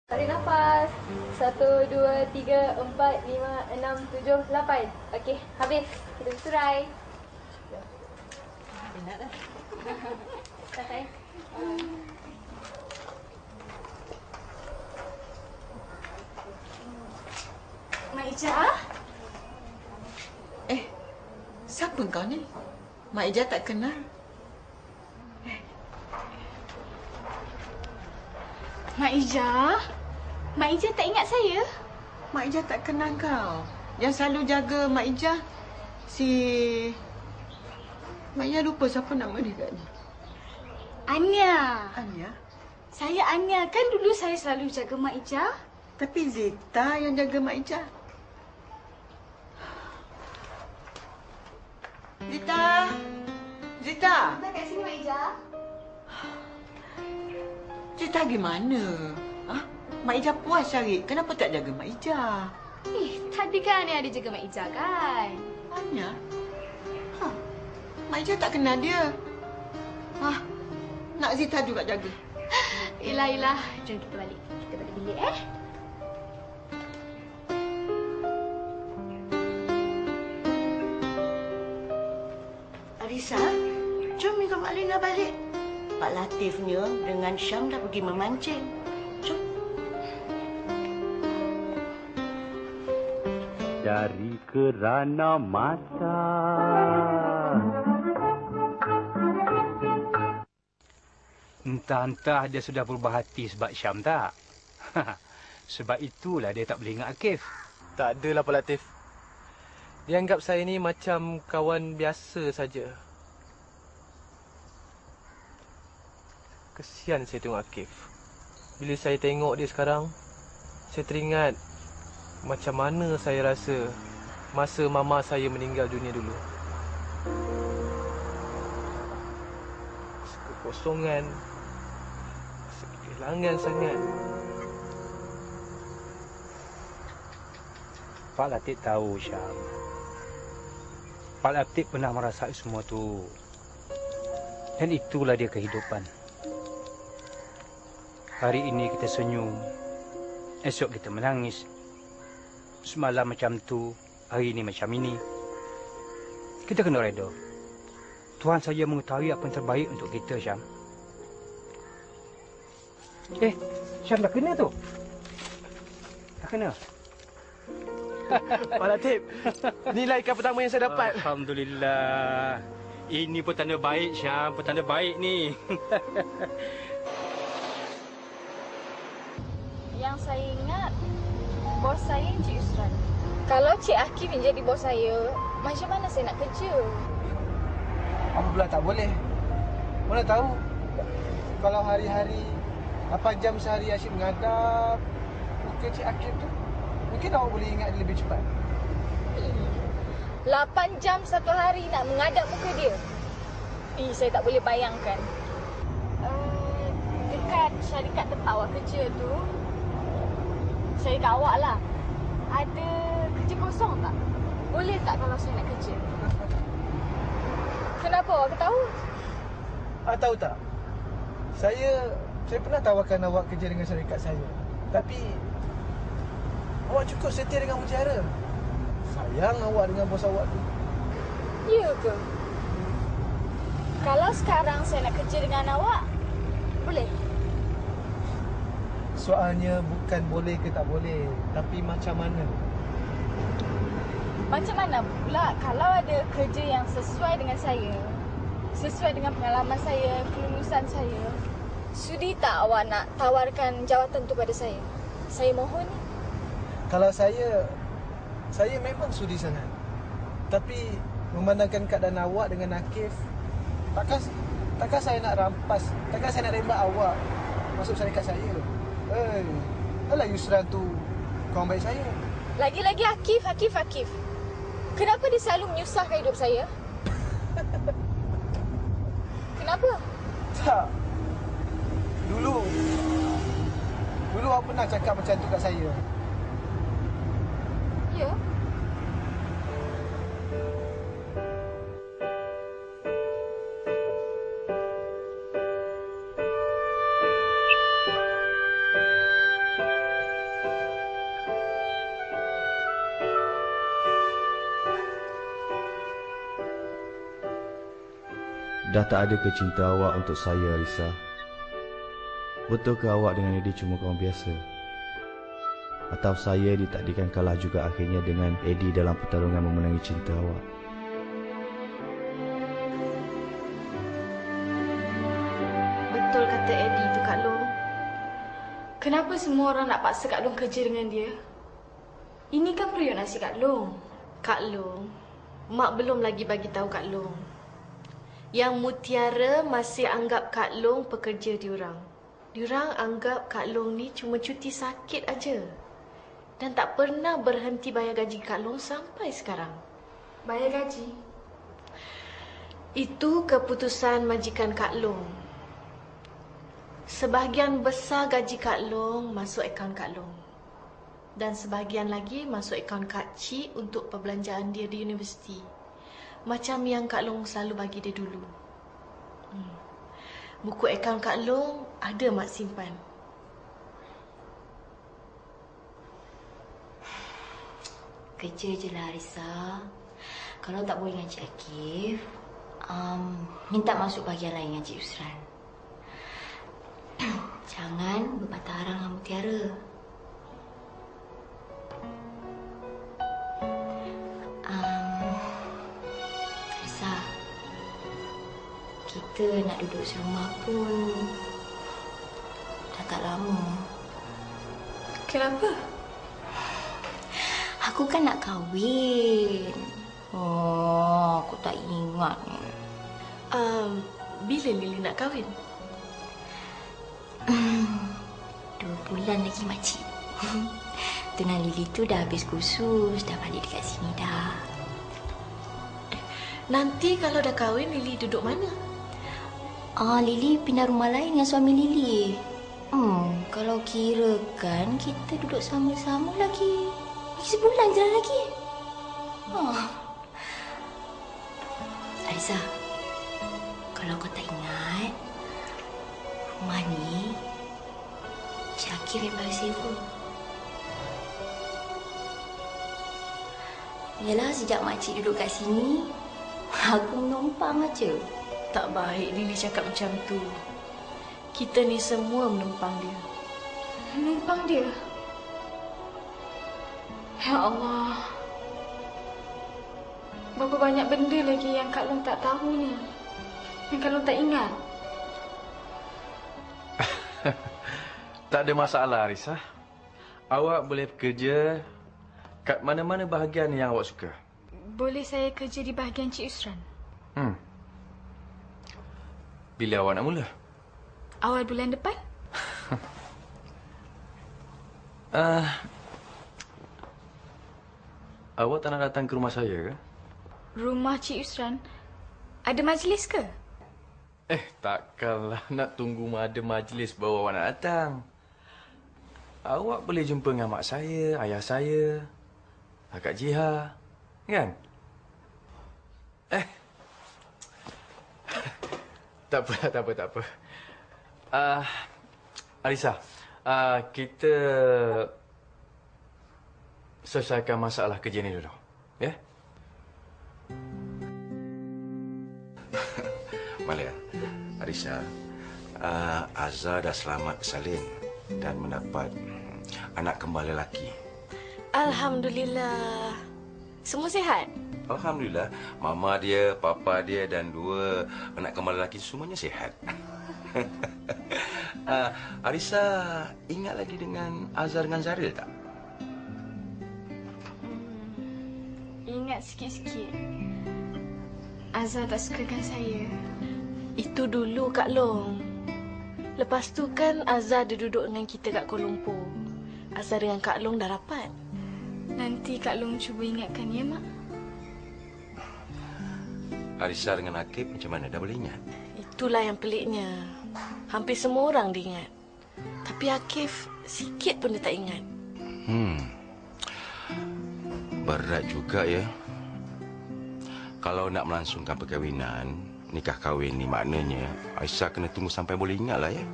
Tarik nafas. 1, 2, 3, 4, 5, 6, 7, 8. Okey, habis. Kita bersurai. Penat dah. Start saya. Mak Ija? Siapa kau ni? Mak Ija tak kenal. Mak Ija? Mak Ija tak ingat saya? Mak Ija tak kenal kau. Yang selalu jaga Mak Ija Mak Ija lupa siapa nama dia kat ni. Anya. Anya. Saya Anya. Kan dulu saya selalu jaga Mak Ija. Tapi Zita yang jaga Mak Ija. Zita! Zita! Dah kat sini Mak Ija. Zita gimana? Ha? Mak Ija puas cari. Kenapa tak jaga Mak Ija? Tadi kan Anya ada jaga Mak Ija kan? Anya? Ha? Mak Ija tak kenal dia. Nak Zita juga jaga. Yelah. Jom kita balik. Kita balik bilik Arisa, jom ikut Mak Lina balik. Pak Latifnya dengan Syam dah pergi memancing. Jom. Dari kerana mata. Entah-entah dia sudah berubah hati sebab Syam tak? Sebab itulah dia tak boleh ingat Akif. Tak adalah Pak Latif. Dia anggap saya ni macam kawan biasa saja. Kesian saya tengok Akif. Bila saya tengok dia sekarang, saya teringat macam mana saya rasa masa mama saya meninggal dunia dulu. Kekosongan, kehilangan sangat. Pak Latif tahu, Syam. Pak Latif pernah merasai semua tu. Dan itulah dia kehidupan. Hari ini kita senyum, esok kita menangis. Semalam macam tu, hari ini macam ini. Kita kena reda. Tuhan saja mengetahui apa yang terbaik untuk kita, Syam. Syam dah kena tu? Dah kena? Pak Latif, inilah ikan pertama yang saya dapat. Alhamdulillah. Ini petanda baik, Syam. Petanda baik ni. Yang saya ingat, bos saya Encik Yusran. Kalau Cik Akif yang jadi bos saya, macam mana saya nak kerja? Apa pula tak boleh? Mana tahu kalau hari-hari 8 jam sehari asyik menghadap muka Cik Akif tu, mungkin awak boleh ingat dia lebih cepat. 8 jam satu hari nak menghadap muka dia. Saya tak boleh bayangkan. Dekat syarikat tempat awak kerja tu, syarikat awak lah, ada kerja kosong tak? Boleh tak kalau saya nak kerja? Kenapa awak tahu? Tahu tak? Saya pernah tawarkan awak kerja dengan syarikat saya. Tapi awak cukup setia dengan penjara. Sayang awak dengan bos awak tu. Ya ke? Kalau sekarang saya nak kerja dengan awak, boleh? Soalnya bukan boleh ke tak boleh, tapi macam mana. Macam mana pula kalau ada kerja yang sesuai dengan saya, sesuai dengan pengalaman saya, kelulusan saya, sudi tak awak nak tawarkan jawatan tu pada saya? Saya mohon. Kalau saya memang sudi sangat. Tapi memandangkan keadaan awak dengan Akif, takkan saya nak rampas, takkan saya nak rembat awak masuk syarikat saya. Alah Yusran tu kawan baik saya. Lagi-lagi Akif. Kenapa dia selalu menyusahkan hidup saya? Kenapa? Tak. Dulu awak pernah cakap macam tu kat saya. Ya. dah tak ada ke cinta awak untuk saya, Arissa? Betul ke awak dengan Eddie cuma kawan biasa? Atau saya ditakdirkan kalah juga akhirnya dengan Eddie dalam pertarungan memenangi cinta awak? Betul kata Eddie tu, Kak Long. Kenapa semua orang nak paksa Kak Long kerja dengan dia? Ini kan periuk nasi Kak Long. Kak Long, Mak belum lagi bagi tahu Kak Long. Yang Mutiara masih anggap Kak Long pekerja diorang. Diorang anggap Kak Long ni cuma cuti sakit aja. Dan tak pernah berhenti bayar gaji Kak Long sampai sekarang. Bayar gaji? Itu keputusan majikan Kak Long. Sebahagian besar gaji Kak Long masuk akaun Kak Long. Dan sebahagian lagi masuk akaun Kak Cik untuk perbelanjaan dia di universiti. Macam yang Kak Long selalu bagi dia dulu. Buku akaun Kak Long ada Mak simpan. Kerja je lah, Arissa. Kalau tak boleh dengan Cik Akif, minta masuk bahagian lain dengan Cik Yusran. Jangan berpatah arang dengan Mutiara. Arissa, kita nak duduk serumah pun dah tak lama. Kenapa? Aku kan nak kahwin. Oh, aku tak ingat. Bila Lily nak kahwin? 2 bulan lagi, makcik. Tunang Lily tu dah habis kursus, dah balik dekat sini dah. Nanti kalau dah kahwin, Lily duduk mana? Lily pindah rumah lain dengan suami Lily. Kalau kira kan kita duduk sama-sama lagi sebulan je lagi. Arissa, kalau kau tak ingat, rumah ni Cik Akif yang baru sewa. Yalah, sejak makcik duduk kat sini, aku menumpang aja. Tak baik Lily cakap macam tu. Kita ni semua menumpang dia. Menumpang dia? Ya Allah. Berapa banyak benda lagi yang Kak Long tak tahu ni. Yang Kak Long tak ingat. Tak ada masalah, Arissa. Awak boleh bekerja kat mana-mana bahagian yang awak suka. Boleh saya kerja di bahagian Cik Yusran? Bila awak nak mula? Awal bulan depan? Awak tak nak datang ke rumah saya ke? Rumah Cik Yusran ada majlis ke? Takkanlah nak tunggu ada majlis baru awak nak datang. Awak boleh jumpa dengan mak saya, ayah saya, Akak Jiha, kan? Tak apa. Arissa, kita selesaikan masalah kerja ni dulu. Ya? Malia, Arissa, Azhar dah selamat bersalin dan mendapat anak kembar lelaki. Alhamdulillah. Semua sihat? Alhamdulillah. Mama dia, papa dia dan 2 anak kembar lelaki semuanya sihat. Arissa ingat lagi dengan Azhar dengan Zaril tak? Ingat sikit-sikit. Azhar tak sukakan saya. Itu dulu, Kak Long. Lepas tu kan Azhar dia duduk dengan kita kat Kuala Lumpur. Azhar dengan Kak Long dah rapat. Nanti Kak Long cuba ingatkan ya, Mak. Arissa dengan Akif macam mana? Dah boleh ingat? Itulah yang peliknya. Hampir semua orang dia ingat. Tapi Akif sikit pun dia tak ingat. Berat juga ya. Kalau nak melangsungkan perkahwinan, nikah kahwin ni maknanya Aisyah kena tunggu sampai boleh ingat lah ya.